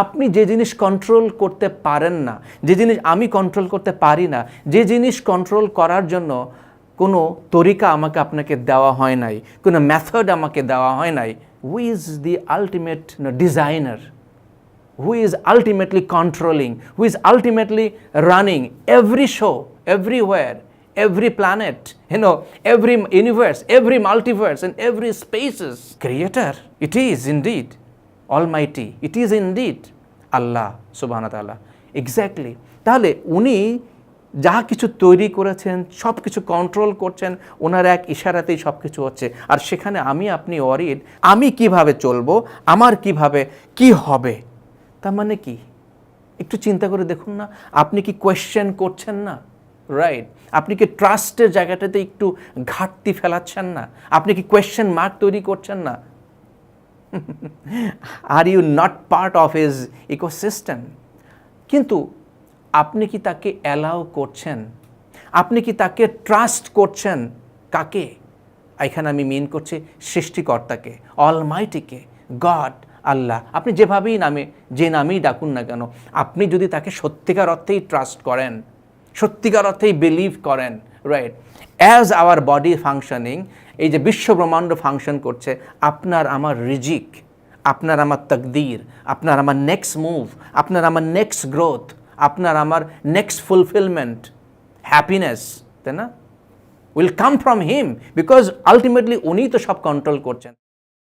আপনি যে জিনিস কন্ট্রোল করতে পারেন না, যে জিনিস আমি কন্ট্রোল করতে পারি না, যে জিনিস কন্ট্রোল করার জন্য কোনো তরিকা আমাকে আপনাকে দেওয়া হয় নাই, কোনো মেথড আমাকে দেওয়া হয় নাই, who is the ultimate designer, who is ultimately controlling, who is ultimately running every show, everywhere, every planet, every universe, every multiverse, and every spaces. Creator, it is indeed Almighty, it is indeed Allah subhanahu wa ta'ala. Exactly. তাহলে উনি যা কিছু তৈরি করেছেন, সব কিছু control করছেন, ওনার এক ইশারাতেই সব কিছু হচ্ছে। আর সেখানে আপনি ওয়ারিড, আমি কিভাবে চলবো, আমার কিভাবে কি হবে। তার মানে কি? একটু চিন্তা করে দেখুন না, আপনি কি কোয়েশ্চেন করছেন না? রাইট? আপনি কি ট্রাস্টের জায়গাটাতে একটু ঘাটতি ফেলাচ্ছেন না? আপনি কি কোয়েশ্চেন মার্ক তৈরি করছেন না? Are you not part of his ecosystem? কিন্তু আপনি কি তাকে অ্যালাউ করছেন? আপনি কি তাকে ট্রাস্ট করছেন? কাকে? এখানে আমি মিন করছি সৃষ্টিকর্তাকে, অলমাইটিকে, গড, আল্লাহ। আপনি যেভাবেই যে নামেই ডাকুন না কেন, আপনি যদি তাকে সত্যিকার অর্থেই ট্রাস্ট করেন, সত্যিকার অর্থেই বিলিভ করেন, right, as our body functioning, এই যে বিশ্ব ব্রহ্মাণ্ড ফাংশন করছে, আপনার আমার রিজিক, আপনার আমার তকদির, আপনার আমার নেক্সট মুভ, আপনার আমার নেক্সট গ্রোথ, আপনার আমার নেক্সট ফুলফিলমেন্ট, হ্যাপিনেস, তাই না, will come from him, because ultimately উনিই তো সব কন্ট্রোল করছেন।